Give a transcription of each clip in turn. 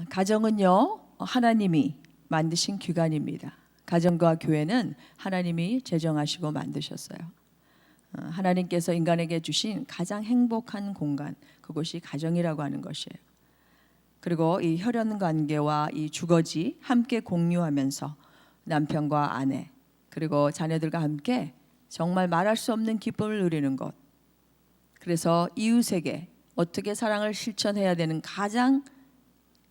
가정은요, 하나님이 만드신 기관입니다. 가정과 교회는 하나님이 제정하시고 만드셨어요. 하나님께서 인간에게 주신 가장 행복한 공간, 그것이 가정이라고 하는 것이에요. 그리고 이 혈연 관계와 이 주거지 함께 공유하면서 남편과 아내 그리고 자녀들과 함께 정말 말할 수 없는 기쁨을 누리는 것. 그래서 이웃에게 어떻게 사랑을 실천해야 되는 가장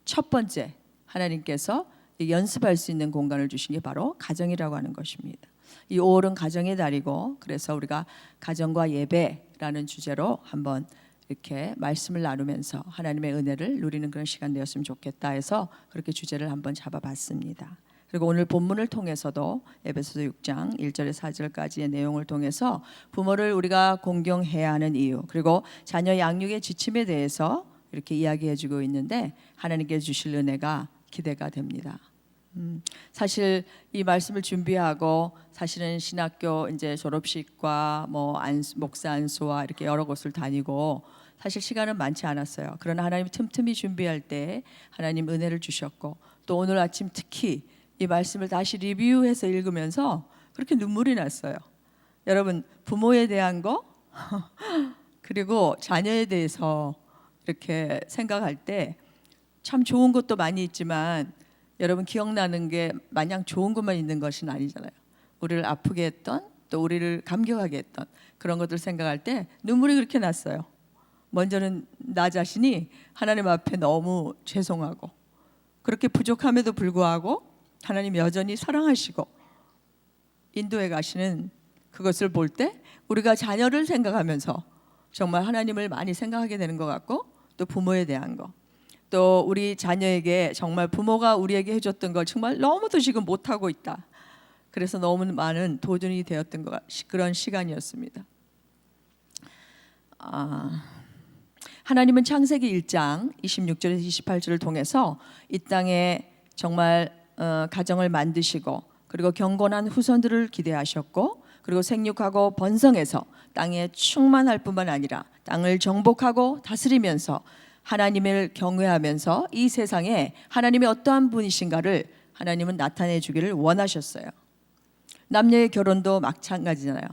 첫 번째 하나님께서 연습할 수 있는 공간을 주신 게 바로 가정이라고 하는 것입니다. 이 5월은 가정의 달이고, 그래서 우리가 가정과 예배라는 주제로 한번 이렇게 말씀을 나누면서 하나님의 은혜를 누리는 그런 시간 되었으면 좋겠다 해서 그렇게 주제를 한번 잡아봤습니다. 그리고 오늘 본문을 통해서도 에베소서 6장 1절에서 4절까지의 내용을 통해서 부모를 우리가 공경해야 하는 이유, 그리고 자녀 양육의 지침에 대해서 이렇게 이야기해주고 있는데 하나님께 주실 은혜가 기대가 됩니다. 사실 이 말씀을 준비하고 사실은 신학교 이제 졸업식과 뭐 목사 안수와 이렇게 여러 곳을 다니고 사실 시간은 많지 않았어요. 그러나 하나님이 틈틈이 준비할 때 하나님 은혜를 주셨고, 또 오늘 아침 특히 이 말씀을 다시 리뷰해서 읽으면서 그렇게 눈물이 났어요. 여러분, 부모에 대한 거 그리고 자녀에 대해서 이렇게 생각할 때 참 좋은 것도 많이 있지만 여러분, 기억나는 게 마냥 좋은 것만 있는 것은 아니잖아요. 우리를 아프게 했던, 또 우리를 감격하게 했던 그런 것들 생각할 때 눈물이 그렇게 났어요. 먼저는 나 자신이 하나님 앞에 너무 죄송하고, 그렇게 부족함에도 불구하고 하나님 여전히 사랑하시고 인도해 가시는 그것을 볼 때 우리가 자녀를 생각하면서 정말 하나님을 많이 생각하게 되는 것 같고, 또 부모에 대한 거, 또 우리 자녀에게 정말 부모가 우리에게 해줬던 걸 정말 너무도 지금 못하고 있다. 그래서 너무 많은 도전이 되었던 그런 시간이었습니다. 하나님은 창세기 1장 26절에서 28절을 통해서 이 땅에 정말 가정을 만드시고, 그리고 경건한 후손들을 기대하셨고, 그리고 생육하고 번성해서 땅에 충만할 뿐만 아니라 땅을 정복하고 다스리면서 하나님을 경외하면서 이 세상에 하나님이 어떠한 분이신가를 하나님은 나타내 주기를 원하셨어요. 남녀의 결혼도 마찬가지잖아요.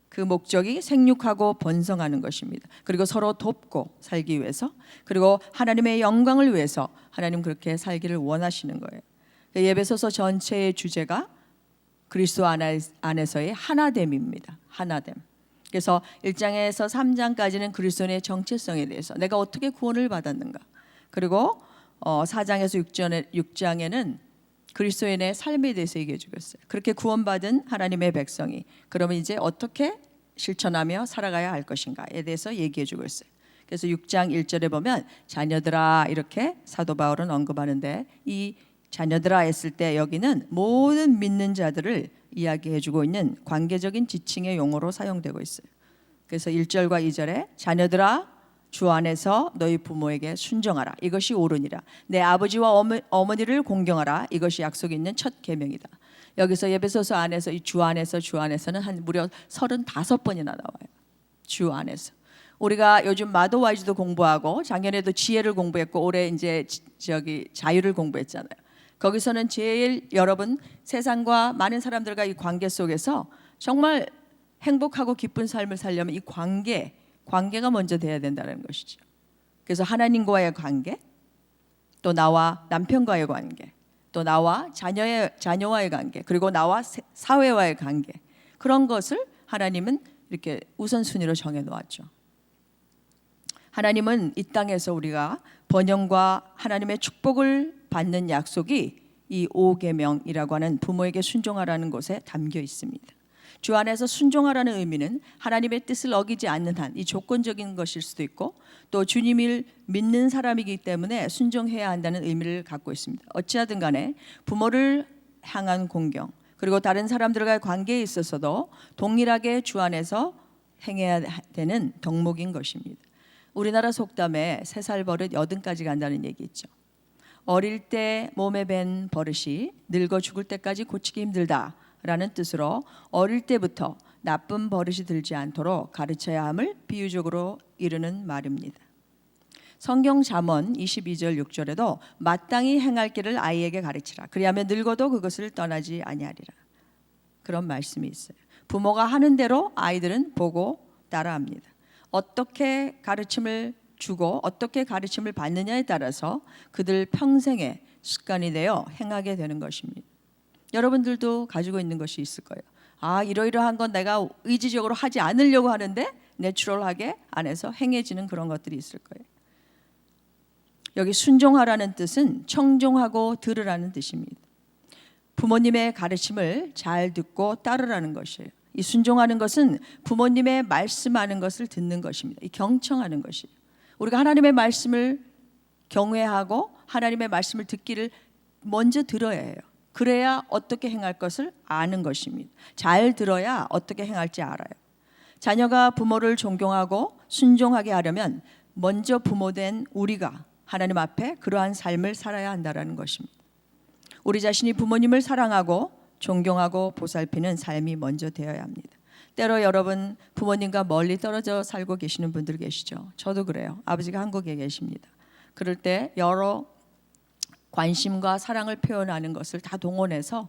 그 목적이 생육하고 번성하는 것입니다. 그리고 서로 돕고 살기 위해서, 그리고 하나님의 영광을 위해서 하나님 그렇게 살기를 원하시는 거예요. 에베소서 전체의 주제가 그리스도 안에서의 하나됨입니다. 하나됨. 그래서 1장에서 3장까지는 그리스도의 정체성에 대해서 내가 어떻게 구원을 받았는가, 그리고 4장에서 6장에는 그리스도인의 삶에 대해서 얘기해 주고 있어요. 그렇게 구원받은 하나님의 백성이 그러면 이제 어떻게 실천하며 살아가야 할 것인가에 대해서 얘기해 주고 있어요. 그래서 6장 1절에 보면 자녀들아 이렇게 사도 바울은 언급하는데, 이 자녀들아 했을 때 여기는 모든 믿는 자들을 이야기해 주고 있는 관계적인 지칭의 용어로 사용되고 있어요. 그래서 1절과 2절에 자녀들아 주 안에서 너희 부모에게 순종하라, 이것이 옳으니라. 내 아버지와 어머니를 공경하라, 이것이 약속이 있는 첫 계명이다. 여기서 에베소서 안에서 이 주 안에서는 한 무려 35번이나 나와요. 주 안에서. 우리가 요즘 마도와이즈도 공부하고 작년에도 지혜를 공부했고 올해 이제 자유를 공부했잖아요. 거기서는 제일 여러분 세상과 많은 사람들과 이 관계 속에서 정말 행복하고 기쁜 삶을 살려면 이 관계가 먼저 돼야 된다는 것이죠. 그래서 하나님과의 관계, 또 나와 남편과의 관계, 또 나와 자녀와의 관계, 그리고 나와 사회와의 관계, 그런 것을 하나님은 이렇게 우선순위로 정해 놓았죠. 하나님은 이 땅에서 우리가 번영과 하나님의 축복을 받는 약속이 이 5계명이라고 하는 부모에게 순종하라는 것에 담겨 있습니다. 주 안에서 순종하라는 의미는 하나님의 뜻을 어기지 않는 한, 이 조건적인 것일 수도 있고, 또 주님을 믿는 사람이기 때문에 순종해야 한다는 의미를 갖고 있습니다. 어찌하든 간에 부모를 향한 공경, 그리고 다른 사람들과의 관계에 있어서도 동일하게 주 안에서 행해야 되는 덕목인 것입니다. 우리나라 속담에 3살 버릇 80까지 간다는 얘기 있죠. 어릴 때 몸에 밴 버릇이 늙어 죽을 때까지 고치기 힘들다라는 뜻으로 어릴 때부터 나쁜 버릇이 들지 않도록 가르쳐야 함을 비유적으로 이르는 말입니다. 성경 잠언 22절 6절에도 마땅히 행할 길을 아이에게 가르치라. 그리하면 늙어도 그것을 떠나지 아니하리라. 그런 말씀이 있어요. 부모가 하는 대로 아이들은 보고 따라합니다. 어떻게 가르침을 주고 어떻게 가르침을 받느냐에 따라서 그들 평생의 습관이 되어 행하게 되는 것입니다. 여러분들도 가지고 있는 것이 있을 거예요. 이러이러한 건 내가 의지적으로 하지 않으려고 하는데 내추럴하게 안에서 행해지는 그런 것들이 있을 거예요. 여기 순종하라는 뜻은 청종하고 들으라는 뜻입니다. 부모님의 가르침을 잘 듣고 따르라는 것이에요. 이 순종하는 것은 부모님의 말씀하는 것을 듣는 것입니다. 이 경청하는 것이에요. 우리가 하나님의 말씀을 경외하고 하나님의 말씀을 듣기를 먼저 들어야 해요. 그래야 어떻게 행할 것을 아는 것입니다. 잘 들어야 어떻게 행할지 알아요. 자녀가 부모를 존경하고 순종하게 하려면 먼저 부모된 우리가 하나님 앞에 그러한 삶을 살아야 한다는 것입니다. 우리 자신이 부모님을 사랑하고 존경하고 보살피는 삶이 먼저 되어야 합니다. 때로 여러분 부모님과 멀리 떨어져 살고 계시는 분들 계시죠. 저도 그래요. 아버지가 한국에 계십니다. 그럴 때 여러 관심과 사랑을 표현하는 것을 다 동원해서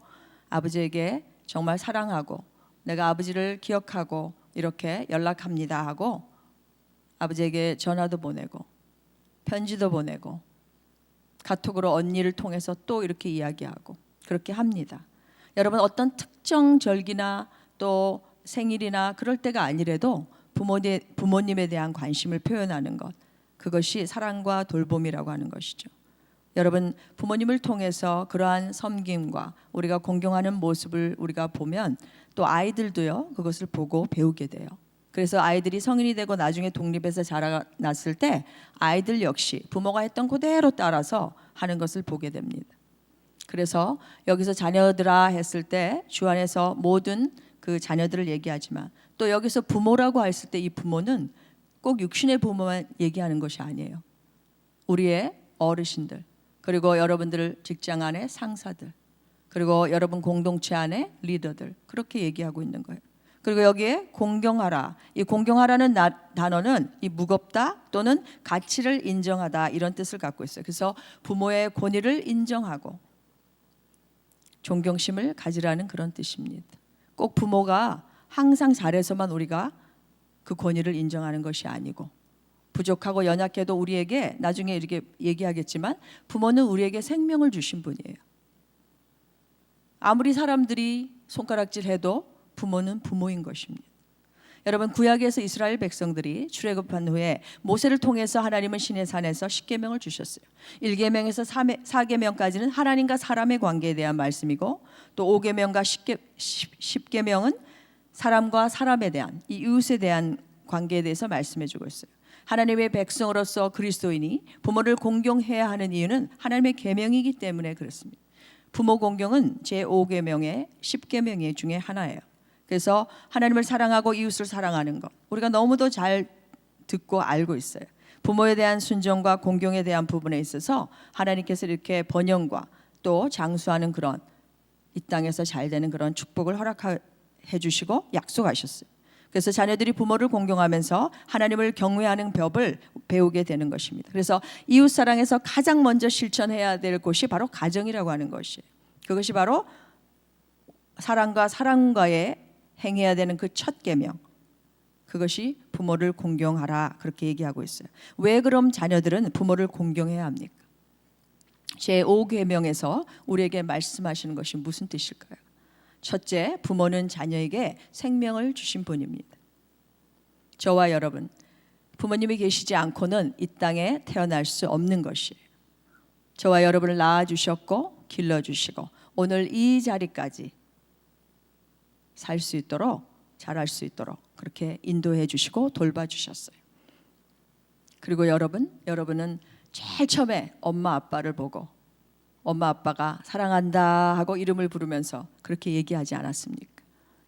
아버지에게 정말 사랑하고 내가 아버지를 기억하고 이렇게 연락합니다 하고 아버지에게 전화도 보내고 편지도 보내고 카톡으로 언니를 통해서 또 이렇게 이야기하고 그렇게 합니다. 여러분 어떤 특정 절기나 또 생일이나 그럴 때가 아니래도 부모님에 대한 관심을 표현하는 것, 그것이 사랑과 돌봄이라고 하는 것이죠. 여러분 부모님을 통해서 그러한 섬김과 우리가 공경하는 모습을 우리가 보면 또 아이들도요 그것을 보고 배우게 돼요. 그래서 아이들이 성인이 되고 나중에 독립해서 자라났을 때 아이들 역시 부모가 했던 그대로 따라서 하는 것을 보게 됩니다. 그래서 여기서 자녀들아 했을 때 주 안에서 모든 그 자녀들을 얘기하지만 또 여기서 부모라고 했을 때 이 부모는 꼭 육신의 부모만 얘기하는 것이 아니에요. 우리의 어르신들, 그리고 여러분들 직장 안의 상사들, 그리고 여러분 공동체 안의 리더들, 그렇게 얘기하고 있는 거예요. 그리고 여기에 공경하라, 이 공경하라는 단어는 이 무겁다 또는 가치를 인정하다 이런 뜻을 갖고 있어요. 그래서 부모의 권위를 인정하고 존경심을 가지라는 그런 뜻입니다. 꼭 부모가 항상 잘해서만 우리가 그 권위를 인정하는 것이 아니고 부족하고 연약해도 우리에게 나중에 이렇게 얘기하겠지만 부모는 우리에게 생명을 주신 분이에요. 아무리 사람들이 손가락질해도 부모는 부모인 것입니다. 여러분 구약에서 이스라엘 백성들이 출애굽한 후에 모세를 통해서 하나님은 시내 산에서 10계명을 주셨어요. 1계명에서 4계명까지는 하나님과 사람의 관계에 대한 말씀이고 또 5계명과 10계명은 사람과 사람에 대한 이 이웃에 대한 관계에 대해서 말씀해 주고 있어요. 하나님의 백성으로서 그리스도인이 부모를 공경해야 하는 이유는 하나님의 계명이기 때문에 그렇습니다. 부모 공경은 제5계명의 10계명 중에 하나예요. 그래서 하나님을 사랑하고 이웃을 사랑하는 것 우리가 너무도 잘 듣고 알고 있어요. 부모에 대한 순종과 공경에 대한 부분에 있어서 하나님께서 이렇게 번영과 또 장수하는 그런 이 땅에서 잘 되는 그런 축복을 허락해 주시고 약속하셨어요. 그래서 자녀들이 부모를 공경하면서 하나님을 경외하는 법을 배우게 되는 것입니다. 그래서 이웃 사랑에서 가장 먼저 실천해야 될 곳이 바로 가정이라고 하는 것이에요. 그것이 바로 사랑과 사랑과의 행해야 되는 그 첫 계명, 그것이 부모를 공경하라 그렇게 얘기하고 있어요. 왜 그럼 자녀들은 부모를 공경해야 합니까? 제5계명에서 우리에게 말씀하시는 것이 무슨 뜻일까요? 첫째, 부모는 자녀에게 생명을 주신 분입니다. 저와 여러분, 부모님이 계시지 않고는 이 땅에 태어날 수 없는 것이에요. 저와 여러분을 낳아주셨고 길러주시고 오늘 이 자리까지 살 수 있도록 자랄 수 있도록 그렇게 인도해 주시고 돌봐주셨어요. 그리고 여러분은 제일 처음에 엄마 아빠를 보고 엄마 아빠가 사랑한다 하고 이름을 부르면서 그렇게 얘기하지 않았습니까?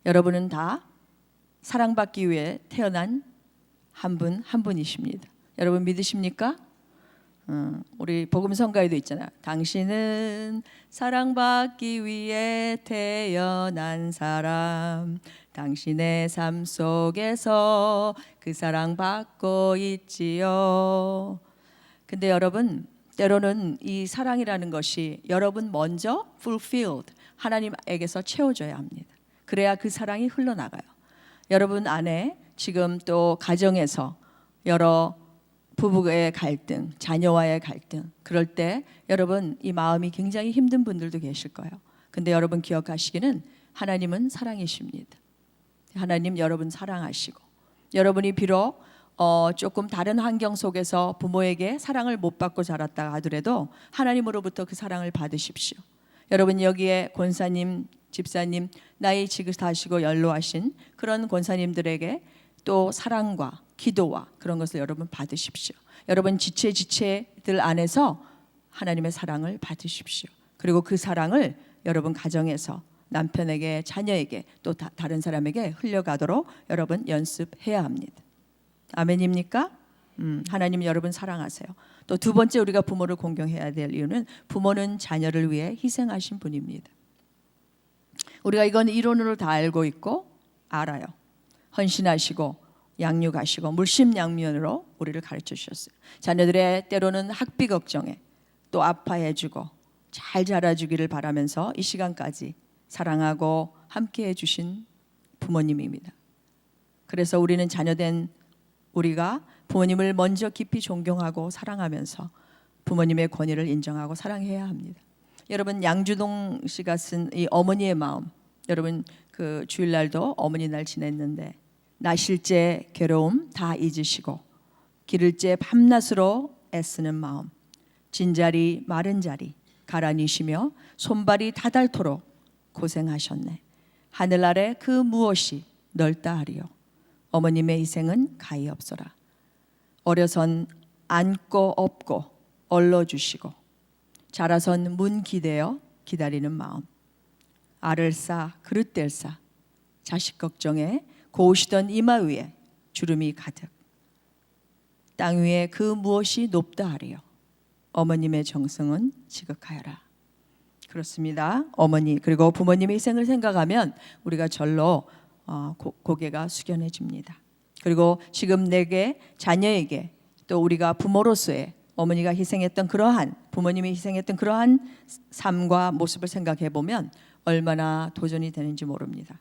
여러분은 다 사랑받기 위해 태어난 한 분 한 분이십니다. 여러분 믿으십니까? 우리 복음성가에도 있잖아요. 당신은 사랑받기 위해 태어난 사람, 당신의 삶 속에서 그 사랑받고 있지요. 근데 여러분, 때로는 이 사랑이라는 것이 여러분 먼저 fulfilled, 하나님에게서 채워져야 합니다. 그래야 그 사랑이 흘러나가요. 여러분 안에 지금 또 가정에서 여러 부부의 갈등, 자녀와의 갈등, 그럴 때 여러분 이 마음이 굉장히 힘든 분들도 계실 거예요. 근데 여러분 기억하시기는 하나님은 사랑이십니다. 하나님 여러분 사랑하시고, 여러분이 비록 조금 다른 환경 속에서 부모에게 사랑을 못 받고 자랐다 하더라도 하나님으로부터 그 사랑을 받으십시오. 여러분 여기에 권사님, 집사님, 나이 지긋하시고 연로하신 그런 권사님들에게 또 사랑과 기도와 그런 것을 여러분 받으십시오. 여러분 지체들 안에서 하나님의 사랑을 받으십시오. 그리고 그 사랑을 여러분 가정에서 남편에게, 자녀에게, 또 다른 사람에게 흘려가도록 여러분 연습해야 합니다. 아멘입니까? 하나님 여러분 사랑하세요. 또 두 번째 우리가 부모를 공경해야 될 이유는 부모는 자녀를 위해 희생하신 분입니다. 우리가 이건 이론으로 다 알고 있고 알아요. 헌신하시고 양육하시고 물심양면으로 우리를 가르쳐 주셨어요. 자녀들의 때로는 학비 걱정에 또 아파해주고 잘 자라주기를 바라면서 이 시간까지 사랑하고 함께 해주신 부모님입니다. 그래서 우리는 자녀된 우리가 부모님을 먼저 깊이 존경하고 사랑하면서 부모님의 권위를 인정하고 사랑해야 합니다. 여러분 양주동 씨가 쓴 이 어머니의 마음, 여러분 그 주일날도 어머니 날 지냈는데 나실제 괴로움 다 잊으시고 기를제 밤낮으로 애쓰는 마음, 진자리 마른 자리 가라니시며 손발이 다닳도록 고생하셨네. 하늘 아래 그 무엇이 넓다 하리요. 어머님의 희생은 가히 없어라. 어려선 안고 업고 얼러주시고 자라선 문 기대어 기다리는 마음, 알을 싸 그릇될 싸 자식 걱정에 고우시던 이마 위에 주름이 가득, 땅 위에 그 무엇이 높다 하리요. 어머님의 정성은 지극하여라. 그렇습니다. 어머니 그리고 부모님의 희생을 생각하면 우리가 절로 고개가 숙연해집니다. 그리고 지금 내게, 자녀에게, 또 우리가 부모로서의 어머니가 희생했던 그러한, 부모님이 희생했던 그러한 삶과 모습을 생각해 보면 얼마나 도전이 되는지 모릅니다.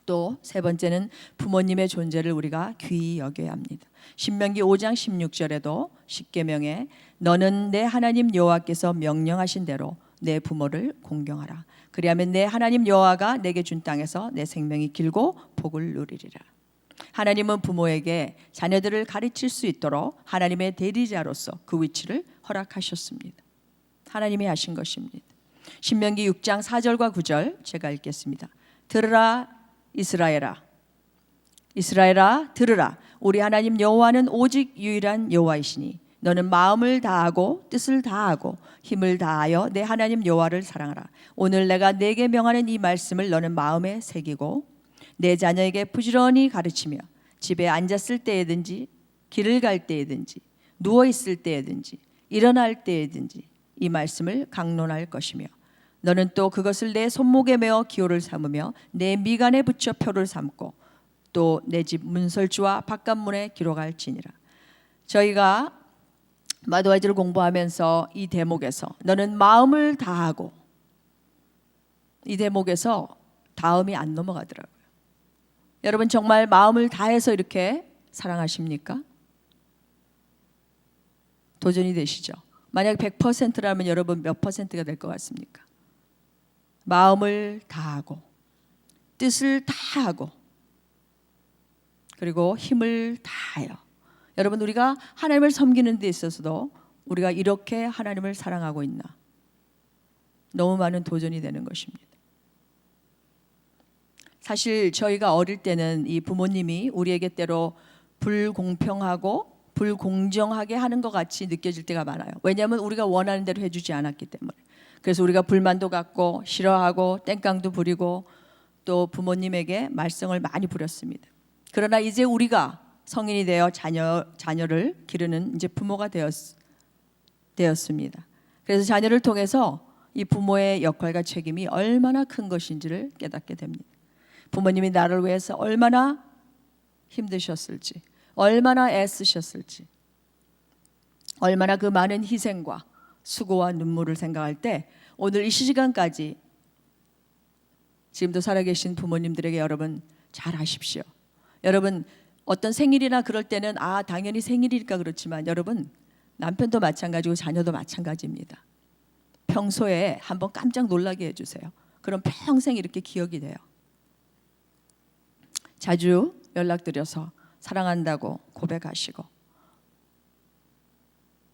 또 세 번째는 부모님의 존재를 우리가 귀히 여겨야 합니다. 신명기 5장 16절에도 십계명에 너는 내 하나님 여호와께서 명령하신 대로 내 부모를 공경하라. 그리하면 내 하나님 여호와가 내게 준 땅에서 내 생명이 길고 복을 누리리라. 하나님은 부모에게 자녀들을 가르칠 수 있도록 하나님의 대리자로서 그 위치를 허락하셨습니다. 하나님이 하신 것입니다. 신명기 6장 4절과 9절 제가 읽겠습니다. 들으라 이스라엘아, 이스라엘아 들으라. 우리 하나님 여호와는 오직 유일한 여호와이시니 너는 마음을 다하고 뜻을 다하고 힘을 다하여 내 하나님 여호와를 사랑하라. 오늘 내가 네게 명하는 이 말씀을 너는 마음에 새기고 내 자녀에게 부지런히 가르치며 집에 앉았을 때에든지 길을 갈 때에든지 누워 있을 때에든지 일어날 때에든지 이 말씀을 강론할 것이며 너는 또 그것을 내 손목에 메어 기호를 삼으며 내 미간에 붙여 표를 삼고 또 내 집 문설주와 바깥문에 기록할지니라. 저희가 마도아지를 공부하면서 이 대목에서 너는 마음을 다하고, 이 대목에서 다음이 안 넘어가더라고요. 여러분 정말 마음을 다해서 이렇게 사랑하십니까? 도전이 되시죠? 만약 100%라면 여러분 몇 퍼센트가 될 것 같습니까? 마음을 다하고 뜻을 다하고 그리고 힘을 다하여. 여러분 우리가 하나님을 섬기는 데 있어서도 우리가 이렇게 하나님을 사랑하고 있나? 너무 많은 도전이 되는 것입니다. 사실 저희가 어릴 때는 이 부모님이 우리에게 때로 불공평하고 불공정하게 하는 것 같이 느껴질 때가 많아요. 왜냐하면 우리가 원하는 대로 해주지 않았기 때문에. 그래서 우리가 불만도 갖고 싫어하고 땡깡도 부리고 또 부모님에게 말썽을 많이 부렸습니다. 그러나 이제 우리가 성인이 되어 자녀를 기르는 이제 부모가 되었습니다. 그래서 자녀를 통해서 이 부모의 역할과 책임이 얼마나 큰 것인지를 깨닫게 됩니다. 부모님이 나를 위해서 얼마나 힘드셨을지, 얼마나 애쓰셨을지. 얼마나 그 많은 희생과 수고와 눈물을 생각할 때 오늘 이 시간까지 지금도 살아계신 부모님들에게 여러분 잘 아십시오. 여러분 어떤 생일이나 그럴 때는 당연히 생일이니까 그렇지만 여러분 남편도 마찬가지고 자녀도 마찬가지입니다. 평소에 한번 깜짝 놀라게 해주세요. 그럼 평생 이렇게 기억이 돼요. 자주 연락드려서 사랑한다고 고백하시고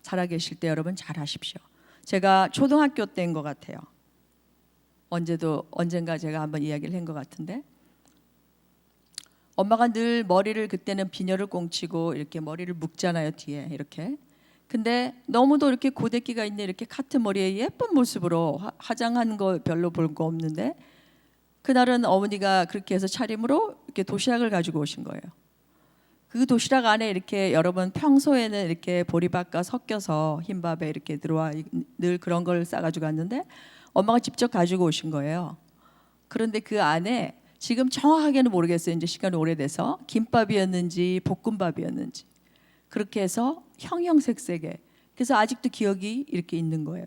살아계실 때 여러분 잘 하십시오. 제가 초등학교 때인 것 같아요. 언젠가 제가 한번 이야기를 한 것 같은데 엄마가 늘 머리를 그때는 비녀를 꽁치고 이렇게 머리를 묶잖아요. 뒤에 이렇게. 근데 너무도 이렇게 고데기가 있네. 이렇게 카트 머리에 예쁜 모습으로 화장한 거 별로 볼 거 없는데 그날은 어머니가 그렇게 해서 차림으로 이렇게 도시락을 가지고 오신 거예요. 그 도시락 안에 이렇게 여러분 평소에는 이렇게 보리밥과 섞여서 흰밥에 이렇게 들어와 늘 그런 걸 싸가지고 갔는데 엄마가 직접 가지고 오신 거예요. 그런데 그 안에 지금 정확하게는 모르겠어요. 이제 시간이 오래돼서 김밥이었는지 볶음밥이었는지 그렇게 해서 형형색색에 그래서 아직도 기억이 이렇게 있는 거예요.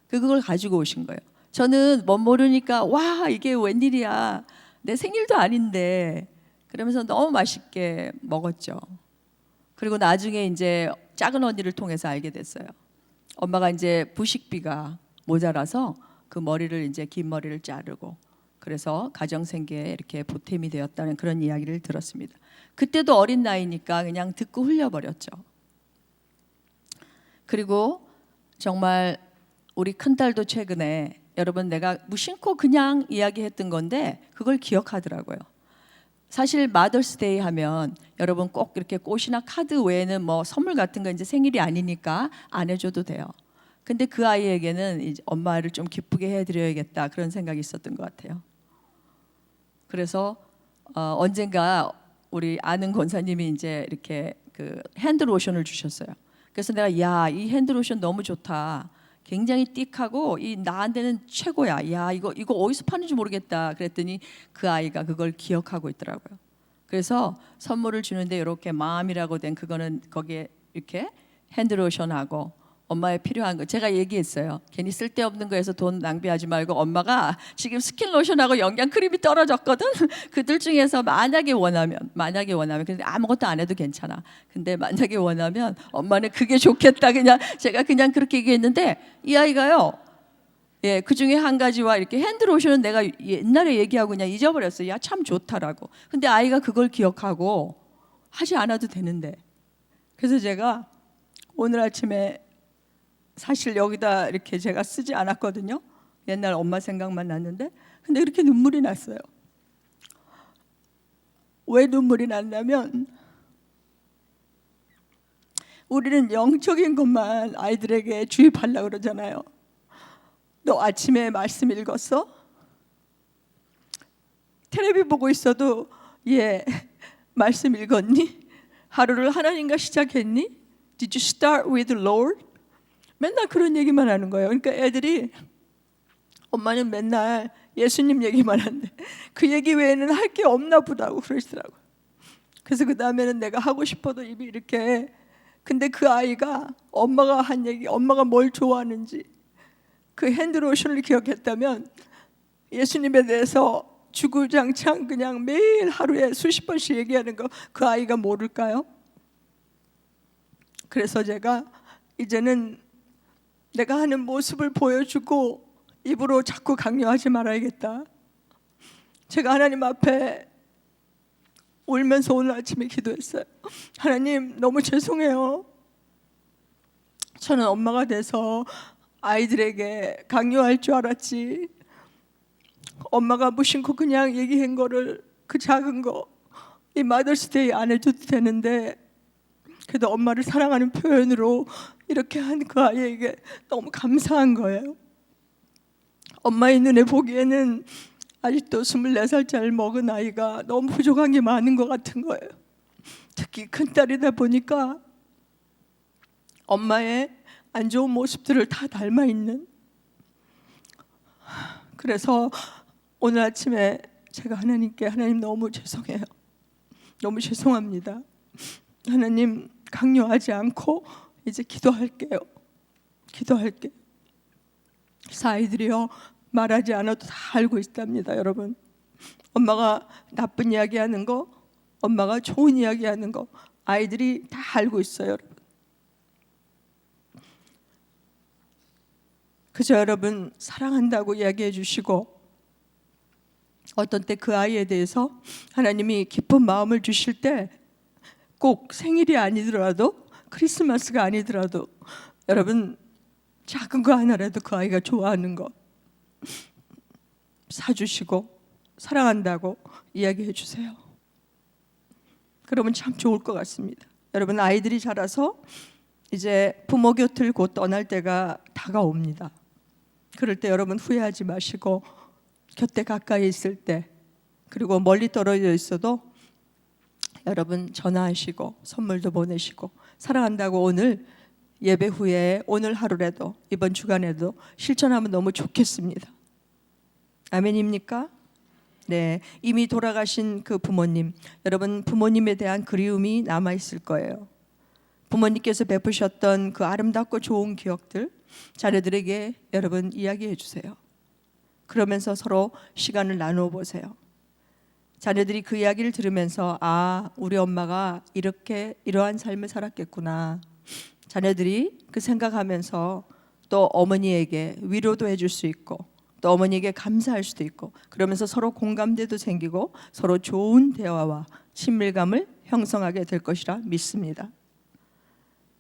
그걸 가지고 오신 거예요. 저는 뭐 모르니까 와 이게 웬일이야. 내 생일도 아닌데 그러면서 너무 맛있게 먹었죠. 그리고 나중에 이제 작은 언니를 통해서 알게 됐어요. 엄마가 이제 부식비가 모자라서 그 머리를 이제 긴 머리를 자르고 그래서 가정생계에 이렇게 보탬이 되었다는 그런 이야기를 들었습니다. 그때도 어린 나이니까 그냥 듣고 흘려버렸죠. 그리고 정말 우리 큰딸도 최근에 여러분 내가 무심코 그냥 이야기했던 건데 그걸 기억하더라고요. 사실 마더스데이 하면 여러분 꼭 이렇게 꽃이나 카드 외에는 뭐 선물 같은 거 이제 생일이 아니니까 안 해줘도 돼요. 근데 그 아이에게는 이제 엄마를 좀 기쁘게 해드려야겠다 그런 생각이 있었던 것 같아요. 그래서 언젠가 우리 아는 권사님이 이제 이렇게 그 핸드로션을 주셨어요. 그래서 내가 이 핸드로션 너무 좋다. 굉장히 띡하고 이 나한테는 최고야. 이거 어디서 파는지 모르겠다. 그랬더니 그 아이가 그걸 기억하고 있더라고요. 그래서 선물을 주는데 이렇게 마음이라고 된 그거는 거기에 이렇게 핸드로션하고 엄마의 필요한 거 제가 얘기했어요. 괜히 쓸데없는 거에서 돈 낭비하지 말고 엄마가 지금 스킨로션하고 영양크림이 떨어졌거든. 그들 중에서 만약에 원하면 근데 아무것도 안 해도 괜찮아. 근데 만약에 원하면 엄마는 그게 좋겠다. 그냥 제가 그냥 그렇게 얘기했는데 이 아이가요. 그 중에 한 가지와 이렇게 핸드로션은 내가 옛날에 얘기하고 그냥 잊어버렸어요. 야, 참 좋다라고. 근데 아이가 그걸 기억하고 하지 않아도 되는데. 그래서 제가 오늘 아침에 사실 여기다 이렇게 제가 쓰지 않았거든요. 옛날 엄마 생각만 났는데 근데 이렇게 눈물이 났어요. 왜 눈물이 났냐면 우리는 영적인 것만 아이들에게 주입하려고 그러잖아요. 너 아침에 말씀 읽었어? 텔레비 보고 있어도 말씀 읽었니? 하루를 하나님과 시작했니? Did you start with the Lord? 맨날 그런 얘기만 하는 거예요. 그러니까 애들이 엄마는 맨날 예수님 얘기만 한대. 그 얘기 외에는 할 게 없나 보다고 그러시더라고요. 그래서 그 다음에는 내가 하고 싶어도 입이 이렇게 근데 그 아이가 엄마가 한 얘기, 엄마가 뭘 좋아하는지 그 핸드로션을 기억했다면 예수님에 대해서 주구장창 그냥 매일 하루에 수십 번씩 얘기하는 거 그 아이가 모를까요? 그래서 제가 이제는 내가 하는 모습을 보여주고 입으로 자꾸 강요하지 말아야겠다. 제가 하나님 앞에 울면서 오늘 아침에 기도했어요. 하나님 너무 죄송해요. 저는 엄마가 돼서 아이들에게 강요할 줄 알았지. 엄마가 무심코 그냥 얘기한 거를 그 작은 거 이 마더스데이 안 해줘도 되는데 그래도 엄마를 사랑하는 표현으로 이렇게 한 그 아이에게 너무 감사한 거예요. 엄마의 눈에 보기에는 아직도 24살짜리 먹은 아이가 너무 부족한 게 많은 것 같은 거예요. 특히 큰딸이다 보니까 엄마의 안 좋은 모습들을 다 닮아 있는. 그래서 오늘 아침에 제가 하나님께 하나님 너무 죄송해요. 너무 죄송합니다. 하나님 강요하지 않고 이제 기도할게요. 기도할게요. 그래서 아이들이요, 말하지 않아도 다 알고 있답니다. 여러분, 엄마가 나쁜 이야기하는 거, 엄마가 좋은 이야기하는 거 아이들이 다 알고 있어요. 여러분, 그저 여러분 사랑한다고 이야기해 주시고, 어떤 때 그 아이에 대해서 하나님이 기쁜 마음을 주실 때 꼭 생일이 아니더라도 크리스마스가 아니더라도 여러분 작은 거 하나라도 그 아이가 좋아하는 거 사주시고 사랑한다고 이야기해 주세요. 그러면 참 좋을 것 같습니다. 여러분, 아이들이 자라서 이제 부모 곁을 곧 떠날 때가 다가옵니다. 그럴 때 여러분 후회하지 마시고 곁에 가까이 있을 때, 그리고 멀리 떨어져 있어도 여러분 전화하시고 선물도 보내시고 사랑한다고 오늘 예배 후에 오늘 하루라도 이번 주간에도 실천하면 너무 좋겠습니다. 아멘입니까? 네, 이미 돌아가신 그 부모님, 여러분 부모님에 대한 그리움이 남아 있을 거예요. 부모님께서 베푸셨던 그 아름답고 좋은 기억들 자녀들에게 여러분 이야기해 주세요. 그러면서 서로 시간을 나누어 보세요. 자녀들이 그 이야기를 들으면서 아, 우리 엄마가 이러한 삶을 살았겠구나. 자녀들이 그 생각하면서 또 어머니에게 위로도 해줄 수 있고 또 어머니에게 감사할 수도 있고, 그러면서 서로 공감대도 생기고 서로 좋은 대화와 친밀감을 형성하게 될 것이라 믿습니다.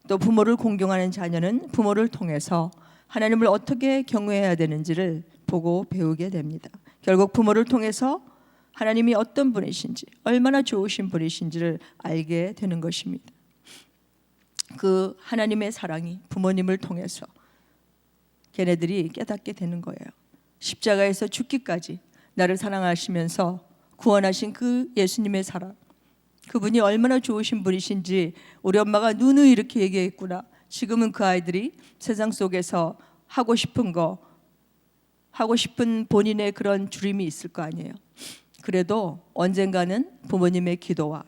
또 부모를 공경하는 자녀는 부모를 통해서 하나님을 어떻게 경외해야 되는지를 보고 배우게 됩니다. 결국 부모를 통해서 하나님이 어떤 분이신지, 얼마나 좋으신 분이신지를 알게 되는 것입니다. 그 하나님의 사랑이 부모님을 통해서 걔네들이 깨닫게 되는 거예요. 십자가에서 죽기까지 나를 사랑하시면서 구원하신 그 예수님의 사랑, 그분이 얼마나 좋으신 분이신지 우리 엄마가 누누이 이렇게 얘기했구나. 지금은 그 아이들이 세상 속에서 하고 싶은 거, 하고 싶은 본인의 그런 주림이 있을 거 아니에요. 그래도 언젠가는 부모님의 기도와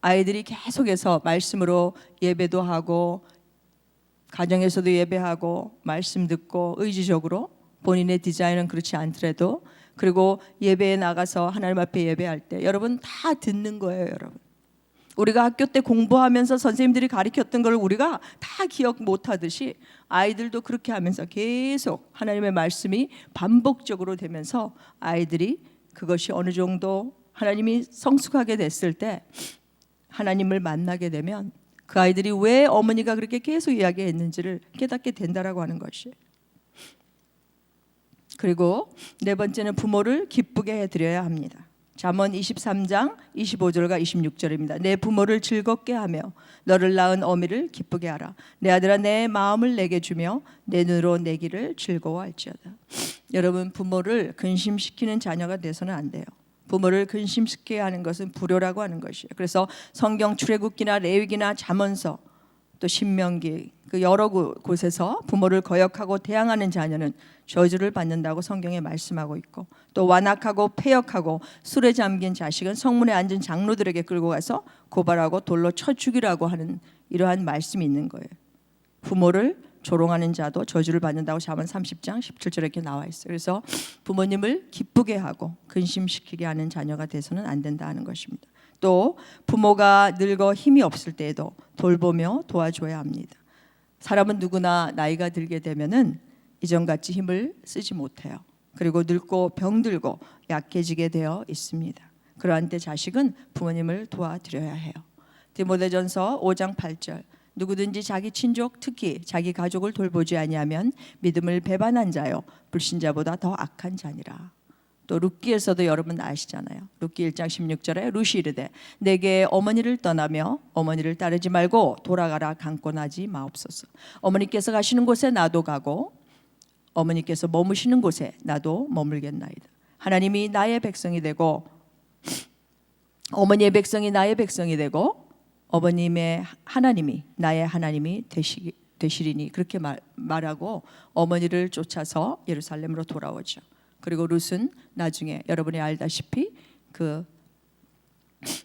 아이들이 계속해서 말씀으로 예배도 하고 가정에서도 예배하고 말씀 듣고 의지적으로, 본인의 디자인은 그렇지 않더라도, 그리고 예배에 나가서 하나님 앞에 예배할 때 여러분 다 듣는 거예요. 여러분, 우리가 학교 때 공부하면서 선생님들이 가르쳤던 걸 우리가 다 기억 못하듯이 아이들도 그렇게 하면서 계속 하나님의 말씀이 반복적으로 되면서 아이들이 그것이 어느 정도 하나님이 성숙하게 됐을 때 하나님을 만나게 되면 그 아이들이 왜 어머니가 그렇게 계속 이야기했는지를 깨닫게 된다라고 하는 것이에요. 그리고 네 번째는 부모를 기쁘게 해드려야 합니다. 잠언 23장 25절과 26절입니다. 내 부모를 즐겁게 하며 너를 낳은 어미를 기쁘게 하라. 내 아들아, 내 마음을 내게 주며 내 눈으로 내 길을 즐거워할지어다. 여러분, 부모를 근심시키는 자녀가 돼서는 안 돼요. 부모를 근심시키게 하는 것은 불효라고 하는 것이에요. 그래서 성경 출애굽기나 레위기나 잠언서 또 신명기, 그 여러 곳에서 부모를 거역하고 대항하는 자녀는 저주를 받는다고 성경에 말씀하고 있고, 또 완악하고 패역하고 술에 잠긴 자식은 성문에 앉은 장로들에게 끌고 가서 고발하고 돌로 쳐 죽이라고 하는 이러한 말씀이 있는 거예요. 부모를 조롱하는 자도 저주를 받는다고 잠언 30장 17절에 이렇게 나와 있어요. 그래서 부모님을 기쁘게 하고 근심시키게 하는 자녀가 돼서는 안 된다는 것입니다. 또 부모가 늙어 힘이 없을 때에도 돌보며 도와줘야 합니다. 사람은 누구나 나이가 들게 되면은 이전같이 힘을 쓰지 못해요. 그리고 늙고 병들고 약해지게 되어 있습니다. 그러한 때 자식은 부모님을 도와드려야 해요. 디모데전서 5장 8절, 누구든지 자기 친족, 특히 자기 가족을 돌보지 아니하면 믿음을 배반한 자요 불신자보다 더 악한 자니라. 또 룻기에서도 여러분 아시잖아요. 룻기 1장 16절에 룻이 이르되 내게 어머니를 떠나며 어머니를 따르지 말고 돌아가라 강권하지 마옵소서. 어머니께서 가시는 곳에 나도 가고 어머니께서 머무시는 곳에 나도 머물겠나이다. 하나님이 나의 백성이 되고 어머니의 백성이 나의 백성이 되고 어머님의 하나님이 나의 하나님이 되시리니, 그렇게 말하고 어머니를 쫓아서 예루살렘으로 돌아오죠. 그리고 룻은 나중에 여러분이 알다시피 그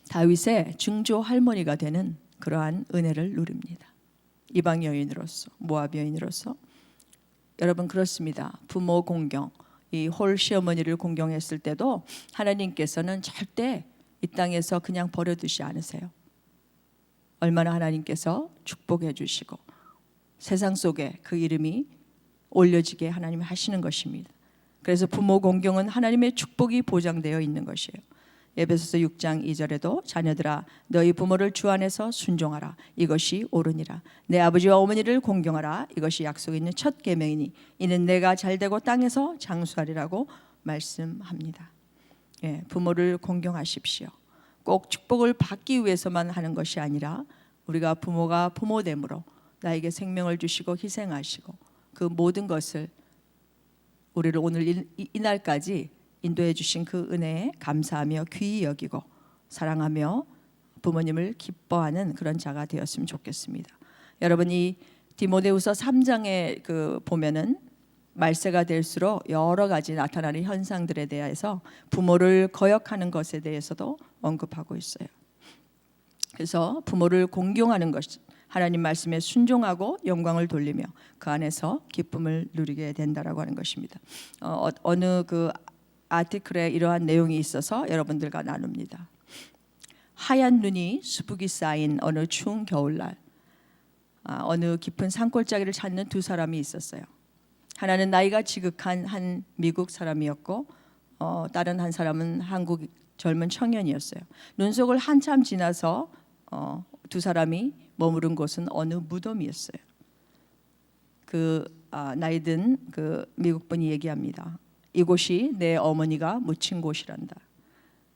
다윗의 증조 할머니가 되는 그러한 은혜를 누립니다. 이방 여인으로서, 모압 여인으로서. 여러분 그렇습니다. 부모 공경, 이 홀 시어머니를 공경했을 때도 하나님께서는 절대 이 땅에서 그냥 버려두지 않으세요. 얼마나 하나님께서 축복해 주시고 세상 속에 그 이름이 올려지게 하나님이 하시는 것입니다. 그래서 부모 공경은 하나님의 축복이 보장되어 있는 것이에요. 에베소서 6장 2절에도 자녀들아 너희 부모를 주 안에서 순종하라 이것이 옳으니라. 내 아버지와 어머니를 공경하라 이것이 약속 있는 첫 계명이니 이는 내가 잘되고 땅에서 장수하리라고 말씀합니다. 예, 부모를 공경하십시오. 꼭 축복을 받기 위해서만 하는 것이 아니라 우리가 부모가 부모됨으로 나에게 생명을 주시고 희생하시고 그 모든 것을 우리를 오늘 이날까지 인도해 주신 그 은혜에 감사하며 귀히 여기고 사랑하며 부모님을 기뻐하는 그런 자가 되었으면 좋겠습니다. 여러분 이 디모데후서 3장에 그 보면은 말세가 될수록 여러 가지 나타나는 현상들에 대해서 부모를 거역하는 것에 대해서도 언급하고 있어요. 그래서 부모를 공경하는 것, 하나님 말씀에 순종하고 영광을 돌리며 그 안에서 기쁨을 누리게 된다라고 하는 것입니다. 어느 그 아티클에 이러한 내용이 있어서 여러분들과 나눕니다. 하얀 눈이 수북이 쌓인 어느 추운 겨울날 어느 깊은 산골짜기를 찾는 두 사람이 있었어요. 하나는 나이가 지극한 한 미국 사람이었고 다른 한 사람은 한국 젊은 청년이었어요. 눈속을 한참 지나서 두 사람이 머무른 곳은 어느 무덤이었어요. 그 나이 든 그 미국 분이 얘기합니다. 이곳이 내 어머니가 묻힌 곳이란다.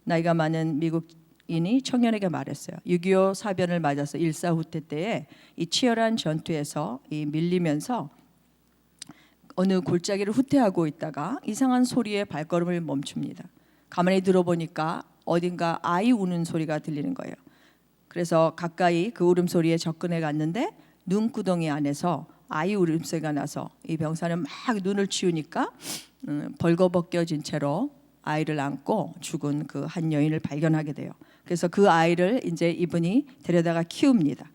나이가 많은 미국인이 청년에게 말했어요. 6.25 사변을 맞아서 일사후퇴 때에 이 치열한 전투에서 이 밀리면서 어느 골짜기를 후퇴하고 있다가 이상한 소리에 발걸음을 멈춥니다. 가만히 들어보니까 어딘가 아이 우는 소리가 들리는 거예요. 그래서 가까이 그 울음소리에 접근해 갔는데 눈구덩이 안에서 아이 울음소리가 나서 이 병사는 막 눈을 치우니까 벌거벗겨진 채로 아이를 안고 죽은 그 한 여인을 발견하게 돼요. 그래서 그 아이를 이제 이분이 데려다가 키웁니다.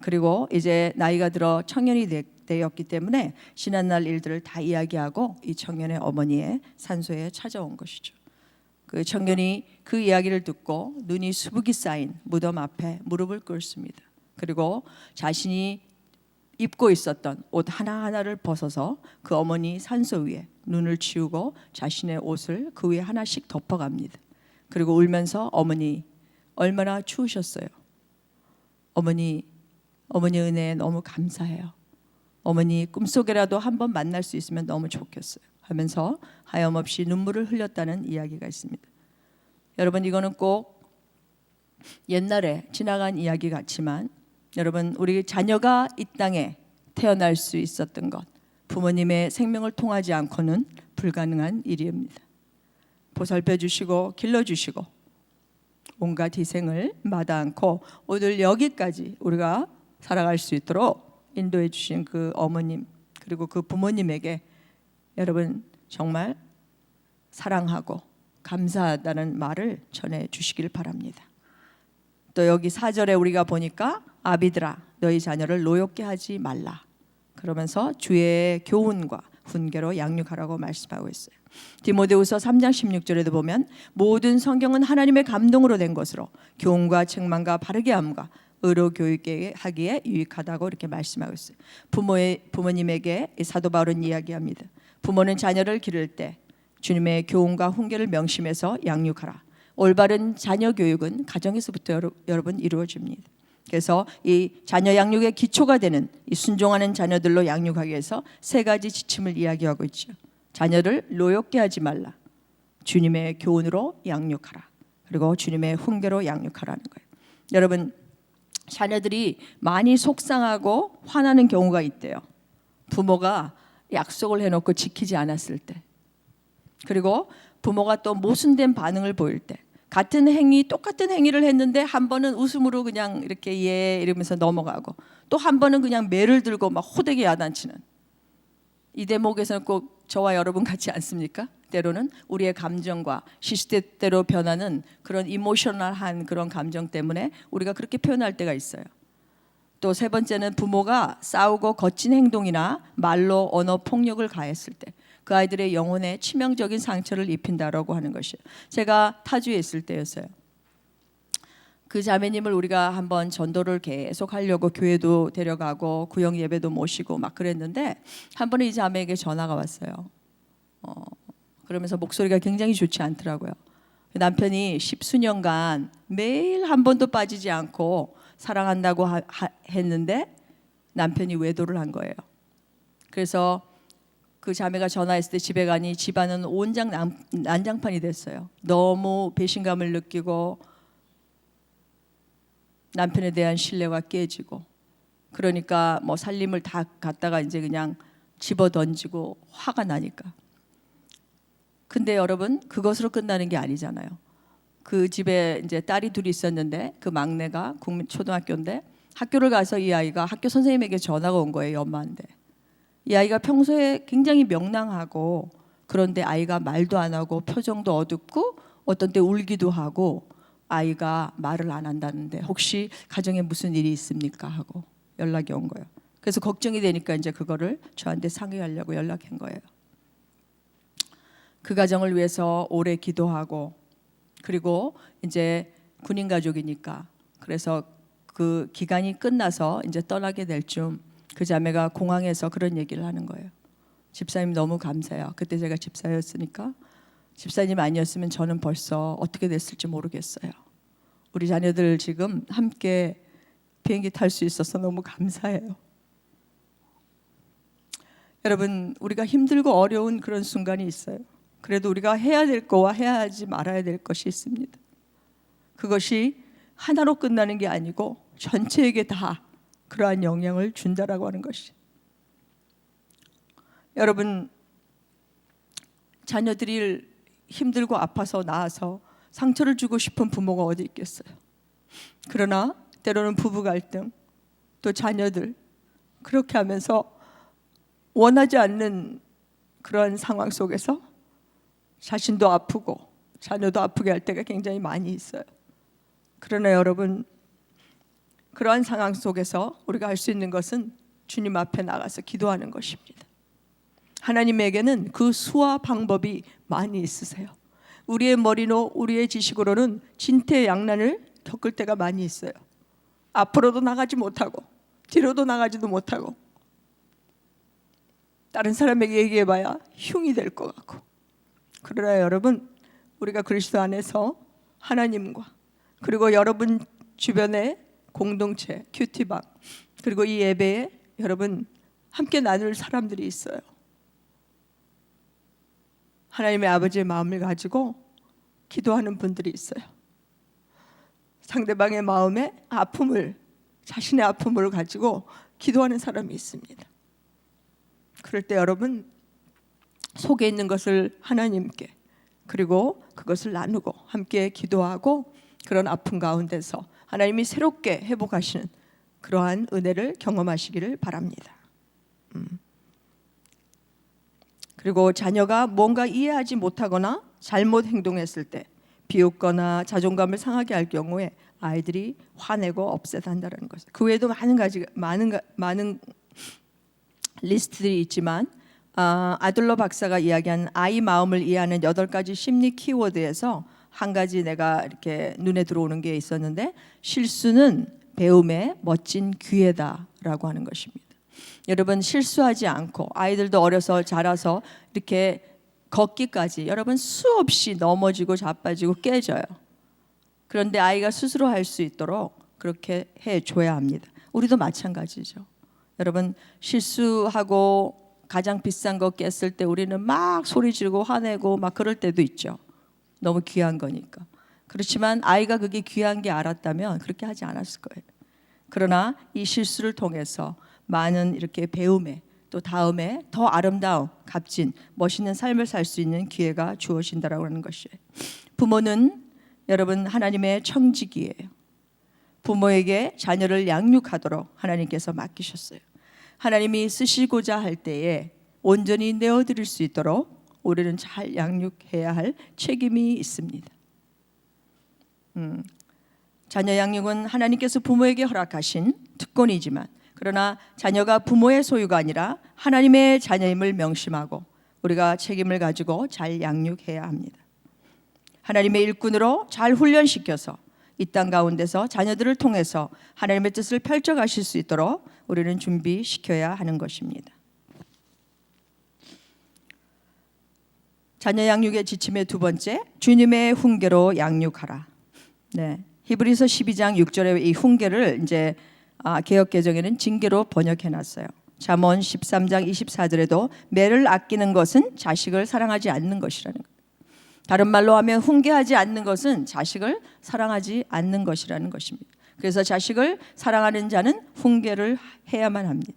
그리고 이제 나이가 들어 청년이 되었기 때문에 지난날 일들을 다 이야기하고 이 청년의 어머니의 산소에 찾아온 것이죠. 그 청년이 그 이야기를 듣고 눈이 수북이 쌓인 무덤 앞에 무릎을 꿇습니다. 그리고 자신이 입고 있었던 옷 하나하나를 벗어서 그 어머니 산소 위에 눈을 치우고 자신의 옷을 그 위에 하나씩 덮어갑니다. 그리고 울면서 어머니 얼마나 추우셨어요. 어머니 은혜에 너무 감사해요. 어머니 꿈속에라도 한번 만날 수 있으면 너무 좋겠어요 하면서 하염없이 눈물을 흘렸다는 이야기가 있습니다. 여러분 이거는 꼭 옛날에 지나간 이야기 같지만 여러분 우리 자녀가 이 땅에 태어날 수 있었던 것 부모님의 생명을 통하지 않고는 불가능한 일입니다. 보살펴 주시고 길러 주시고 온갖 희생을 마다 않고 오늘 여기까지 우리가 살아갈 수 있도록 인도해 주신 그 어머님 그리고 그 부모님에게 여러분 정말 사랑하고 감사하다는 말을 전해 주시길 바랍니다. 또 여기 4절에 우리가 보니까 아비들아 너희 자녀를 노엽게 하지 말라 그러면서 주의 교훈과 훈계로 양육하라고 말씀하고 있어요. 디모데후서 3장 16절에도 보면 모든 성경은 하나님의 감동으로 된 것으로 교훈과 책망과 바르게 함과 의로 교육하기에 유익하다고 이렇게 말씀하고 있어요. 부모님에게 사도 바울은 이야기합니다. 부모는 자녀를 기를 때 주님의 교훈과 훈계를 명심해서 양육하라. 올바른 자녀 교육은 가정에서부터 여러분 이루어집니다. 그래서 이 자녀 양육의 기초가 되는 이 순종하는 자녀들로 양육하기 위해서 세 가지 지침을 이야기하고 있죠. 자녀를 노엽게 하지 말라. 주님의 교훈으로 양육하라. 그리고 주님의 훈계로 양육하라는 거예요. 여러분 자녀들이 많이 속상하고 화나는 경우가 있대요. 부모가 약속을 해놓고 지키지 않았을 때 그리고 부모가 또 모순된 반응을 보일 때 같은 행위 똑같은 행위를 했는데 한 번은 웃음으로 그냥 이렇게 예 이러면서 넘어가고 또 한 번은 그냥 매를 들고 막 호되게 야단치는 이 대목에서는 꼭 저와 여러분 같지 않습니까? 때로는 우리의 감정과 시시때때로 변하는 그런 이모셔널한 그런 감정 때문에 우리가 그렇게 표현할 때가 있어요. 또 세 번째는 부모가 싸우고 거친 행동이나 말로 언어 폭력을 가했을 때 그 아이들의 영혼에 치명적인 상처를 입힌다라고 하는 것이에요. 제가 타주에 있을 때였어요. 그 자매님을 우리가 한번 전도를 계속 하려고 교회도 데려가고 구역 예배도 모시고 막 그랬는데 한 번에 이 자매에게 전화가 왔어요. 그러면서 목소리가 굉장히 좋지 않더라고요. 남편이 10수년간 매일 한 번도 빠지지 않고 사랑한다고 했는데 남편이 외도를 한 거예요. 그래서 그 자매가 전화했을 때 집에 가니 집안은 온장 난장판이 됐어요. 너무 배신감을 느끼고 남편에 대한 신뢰가 깨지고, 그러니까 뭐 살림을 다 갖다가 이제 그냥 집어 던지고 화가 나니까. 근데 여러분, 그것으로 끝나는 게 아니잖아요. 그 집에 이제 딸이 둘이 있었는데 그 막내가 국민 초등학교인데 학교를 가서 이 아이가 학교 선생님에게 전화가 온 거예요. 엄마한테. 이 아이가 평소에 굉장히 명랑하고, 그런데 아이가 말도 안 하고 표정도 어둡고 어떤 때 울기도 하고 아이가 말을 안 한다는데 혹시 가정에 무슨 일이 있습니까? 하고 연락이 온 거예요. 그래서 걱정이 되니까 이제 그거를 저한테 상의하려고 연락한 거예요. 그 가정을 위해서 오래 기도하고, 그리고 이제 군인 가족이니까 그래서 그 기간이 끝나서 이제 떠나게 될 쯤 그 자매가 공항에서 그런 얘기를 하는 거예요. 집사님 너무 감사해요. 그때 제가 집사였으니까 집사님 아니었으면 저는 벌써 어떻게 됐을지 모르겠어요. 우리 자녀들 지금 함께 비행기 탈 수 있어서 너무 감사해요. 여러분, 우리가 힘들고 어려운 그런 순간이 있어요. 그래도 우리가 해야 될 거와 해야 하지 말아야 될 것이 있습니다. 그것이 하나로 끝나는 게 아니고 전체에게 다 그러한 영향을 준다라고 하는 것이. 여러분, 자녀들이 힘들고 아파서 낳아서 상처를 주고 싶은 부모가 어디 있겠어요. 그러나 때로는 부부 갈등, 또 자녀들, 그렇게 하면서 원하지 않는 그런 상황 속에서 자신도 아프고 자녀도 아프게 할 때가 굉장히 많이 있어요. 그러나 여러분, 그러한 상황 속에서 우리가 할 수 있는 것은 주님 앞에 나가서 기도하는 것입니다. 하나님에게는 그 수와 방법이 많이 있으세요. 우리의 머리로 우리의 지식으로는 진퇴양난을 겪을 때가 많이 있어요. 앞으로도 나가지 못하고 뒤로도 나가지도 못하고 다른 사람에게 얘기해봐야 흉이 될 것 같고. 그러나 여러분, 우리가 그리스도 안에서 하나님과 그리고 여러분 주변의 공동체, 큐티방, 그리고 이 예배에 여러분 함께 나눌 사람들이 있어요. 하나님의 아버지의 마음을 가지고 기도하는 분들이 있어요. 상대방의 마음에 아픔을, 자신의 아픔을 가지고 기도하는 사람이 있습니다. 그럴 때 여러분, 속에 있는 것을 하나님께, 그리고 그것을 나누고 함께 기도하고 그런 아픔 가운데서 하나님이 새롭게 회복하시는 그러한 은혜를 경험하시기를 바랍니다. 그리고 자녀가 뭔가 이해하지 못하거나 잘못 행동했을 때, 비웃거나 자존감을 상하게 할 경우에 아이들이 화내고 없애단다는 것이에요. 그 외에도 많은 리스트들이 있지만 아들러 박사가 이야기한 아이 마음을 이해하는 8가지 심리 키워드에서 한 가지 내가 이렇게 눈에 들어오는 게 있었는데, 실수는 배움의 멋진 기회다라고 하는 것입니다. 여러분, 실수하지 않고 아이들도 어려서 자라서 이렇게 걷기까지 여러분 수없이 넘어지고 자빠지고 깨져요. 그런데 아이가 스스로 할 수 있도록 그렇게 해줘야 합니다. 우리도 마찬가지죠. 여러분, 실수하고 가장 비싼 거 깼을 때 우리는 막 소리 지르고 화내고 막 그럴 때도 있죠. 너무 귀한 거니까. 그렇지만 아이가 그게 귀한 게 알았다면 그렇게 하지 않았을 거예요. 그러나 이 실수를 통해서 많은 이렇게 배움에, 또 다음에 더 아름다운 값진 멋있는 삶을 살 수 있는 기회가 주어진다라고 하는 것이에요. 부모는 여러분 하나님의 청지기예요. 부모에게 자녀를 양육하도록 하나님께서 맡기셨어요. 하나님이 쓰시고자 할 때에 온전히 내어드릴 수 있도록 우리는 잘 양육해야 할 책임이 있습니다. 자녀 양육은 하나님께서 부모에게 허락하신 특권이지만 그러나 자녀가 부모의 소유가 아니라 하나님의 자녀임을 명심하고 우리가 책임을 가지고 잘 양육해야 합니다. 하나님의 일꾼으로 잘 훈련시켜서 이 땅 가운데서 자녀들을 통해서 하나님의 뜻을 펼쳐가실 수 있도록 우리는 준비시켜야 하는 것입니다. 자녀 양육의 지침의 두 번째, 주님의 훈계로 양육하라. 네, 히브리서 12장 6절에 이 훈계를 이제 개역 개정에는 징계로 번역해놨어요. 잠언 13장 24절에도 매를 아끼는 것은 자식을 사랑하지 않는 것이라는 거예요. 다른 말로 하면 훈계하지 않는 것은 자식을 사랑하지 않는 것이라는 것입니다. 그래서 자식을 사랑하는 자는 훈계를 해야만 합니다.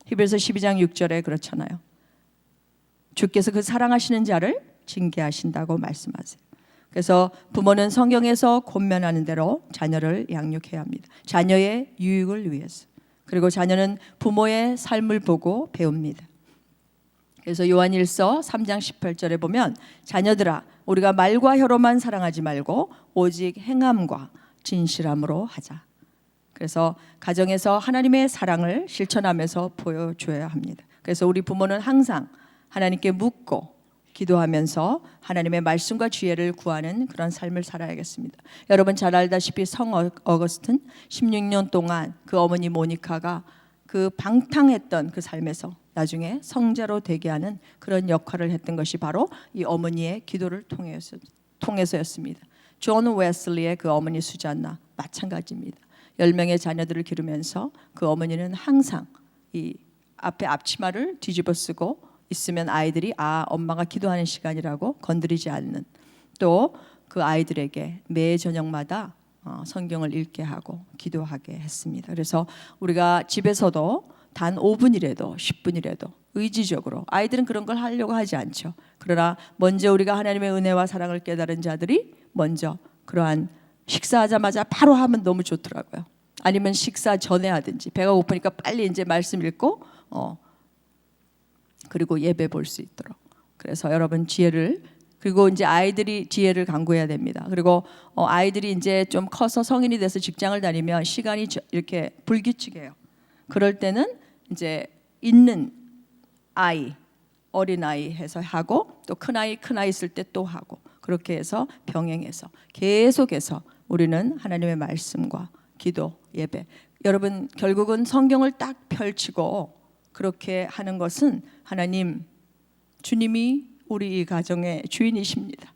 히브리서 12장 6절에 그렇잖아요. 주께서 그 사랑하시는 자를 징계하신다고 말씀하세요. 그래서 부모는 성경에서 권면하는 대로 자녀를 양육해야 합니다. 자녀의 유익을 위해서. 그리고 자녀는 부모의 삶을 보고 배웁니다. 그래서 요한일서 3장 18절에 보면 자녀들아 우리가 말과 혀로만 사랑하지 말고 오직 행함과 진실함으로 하자. 그래서 가정에서 하나님의 사랑을 실천하면서 보여줘야 합니다. 그래서 우리 부모는 항상 하나님께 묻고 기도하면서 하나님의 말씀과 지혜를 구하는 그런 삶을 살아야겠습니다. 여러분 잘 알다시피 성 어거스틴 16년 동안 그 어머니 모니카가 그 방탕했던 그 삶에서 나중에 성자로 되게 하는 그런 역할을 했던 것이 바로 이 어머니의 기도를 통해서였습니다. 존 웨슬리의 그 어머니 수잔나 마찬가지입니다. 10명의 자녀들을 기르면서 그 어머니는 항상 이 앞에 앞치마를 뒤집어 쓰고 있으면 아이들이 엄마가 기도하는 시간이라고 건드리지 않는, 또 그 아이들에게 매 저녁마다 성경을 읽게 하고 기도하게 했습니다. 그래서 우리가 집에서도 단 5분이라도 10분이라도 의지적으로, 아이들은 그런 걸 하려고 하지 않죠. 그러나 먼저 우리가 하나님의 은혜와 사랑을 깨달은 자들이 먼저 그러한 식사하자마자 바로 하면 너무 좋더라고요. 아니면 식사 전에 하든지, 배가 고프니까 빨리 이제 말씀 읽고 그리고 예배 볼 수 있도록. 그래서 여러분 지혜를, 그리고 이제 아이들이 지혜를 강구해야 됩니다. 그리고 아이들이 이제 좀 커서 성인이 돼서 직장을 다니면 시간이 이렇게 불규칙해요. 그럴 때는 이제 있는 아이, 어린 아이 해서 하고, 또 큰 아이 있을 때 또 하고, 그렇게 해서 병행해서 계속해서 우리는 하나님의 말씀과 기도, 예배. 여러분 결국은 성경을 딱 펼치고 그렇게 하는 것은 하나님, 주님이 우리 이 가정의 주인이십니다.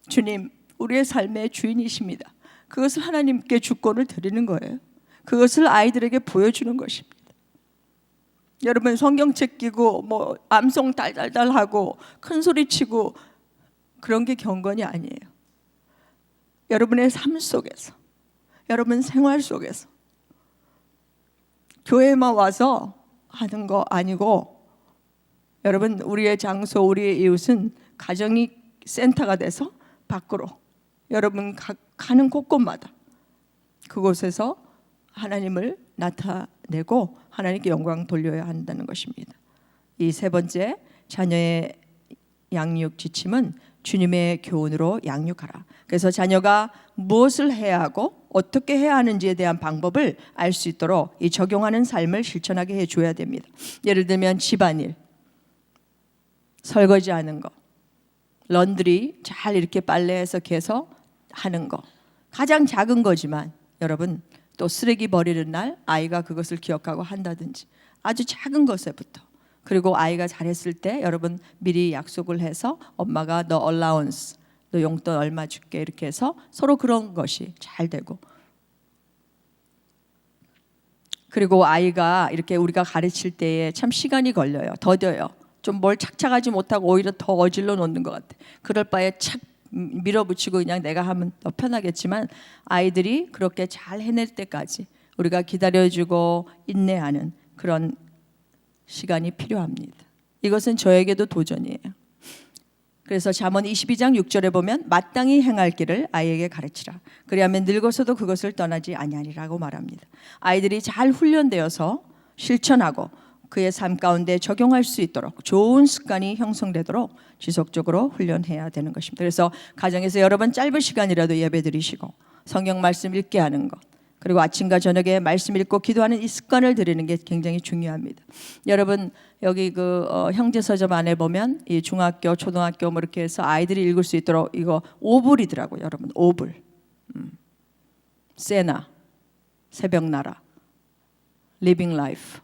주님, 우리의 삶의 주인이십니다. 그것을 하나님께 주권을 드리는 거예요. 그것을 아이들에게 보여주는 것입니다. 여러분 성경책 끼고 뭐 암송 달달달 하고 큰 소리 치고 그런 게 경건이 아니에요. 여러분의 삶 속에서, 여러분 생활 속에서, 교회만 와서 하는 거 아니고, 여러분 우리의 장소, 우리의 이웃은 가정이 센터가 돼서 밖으로 여러분 가는 곳곳마다 그곳에서 하나님을 나타내고 하나님께 영광 돌려야 한다는 것입니다. 이 세 번째, 자녀의 양육 지침은 주님의 교훈으로 양육하라. 그래서 자녀가 무엇을 해야 하고 어떻게 해야 하는지에 대한 방법을 알 수 있도록 이 적용하는 삶을 실천하게 해줘야 됩니다. 예를 들면 집안일, 설거지하는 거, 런드리 잘 이렇게 빨래해서 개서 하는 거, 가장 작은 거지만 여러분 또 쓰레기 버리는 날 아이가 그것을 기억하고 한다든지, 아주 작은 것에부터. 그리고 아이가 잘했을 때 여러분 미리 약속을 해서 엄마가 너 allowance, 너 용돈 얼마 줄게, 이렇게 해서 서로 그런 것이 잘 되고, 그리고 아이가 이렇게 우리가 가르칠 때에 참 시간이 걸려요. 더뎌요. 좀 뭘 착착하지 못하고 오히려 더 어질러 놓는 것 같아. 그럴 바에 착 밀어붙이고 그냥 내가 하면 더 편하겠지만, 아이들이 그렇게 잘 해낼 때까지 우리가 기다려주고 인내하는 그런 시간이 필요합니다. 이것은 저에게도 도전이에요. 그래서 잠언 22장 6절에 보면 마땅히 행할 길을 아이에게 가르치라. 그리하면 늙어서도 그것을 떠나지 아니하리라고 말합니다. 아이들이 잘 훈련되어서 실천하고 그의 삶 가운데 적용할 수 있도록, 좋은 습관이 형성되도록 지속적으로 훈련해야 되는 것입니다. 그래서 가정에서 여러 번 짧은 시간이라도 예배 드리시고 성경 말씀 읽게 하는 것, 그리고 아침과 저녁에 말씀 읽고 기도하는 이 습관을 들이는 게 굉장히 중요합니다. 여러분 여기 형제 서점 안에 보면 이 중학교, 초등학교 뭐 이렇게 해서 아이들이 읽을 수 있도록 이거 5불이더라고요. 여러분 5불. 세나, 새벽나라, 리빙 라이프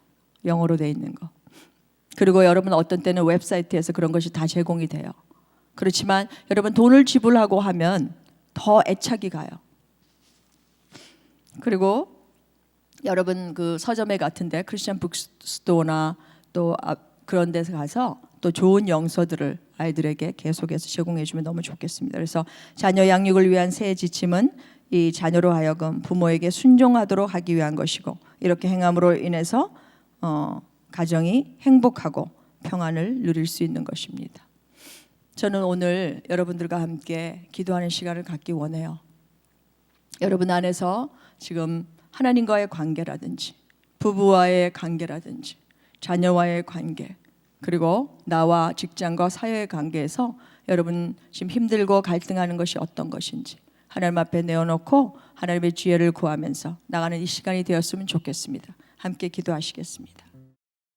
영어로 돼 있는 거. 그리고 여러분 어떤 때는 웹사이트에서 그런 것이 다 제공이 돼요. 그렇지만 여러분 돈을 지불하고 하면 더 애착이 가요. 그리고 여러분 그 서점에 같은데 크리스천 북스토어나 또 그런 데서 가서 또 좋은 영서들을 아이들에게 계속해서 제공해 주면 너무 좋겠습니다. 그래서 자녀 양육을 위한 새 지침은 이 자녀로 하여금 부모에게 순종하도록 하기 위한 것이고, 이렇게 행함으로 인해서 가정이 행복하고 평안을 누릴 수 있는 것입니다. 저는 오늘 여러분들과 함께 기도하는 시간을 갖기 원해요. 여러분 안에서 지금 하나님과의 관계라든지 부부와의 관계라든지 자녀와의 관계, 그리고 나와 직장과 사회의 관계에서 여러분 지금 힘들고 갈등하는 것이 어떤 것인지 하나님 앞에 내어놓고 하나님의 지혜를 구하면서 나가는 이 시간이 되었으면 좋겠습니다. 함께 기도하시겠습니다.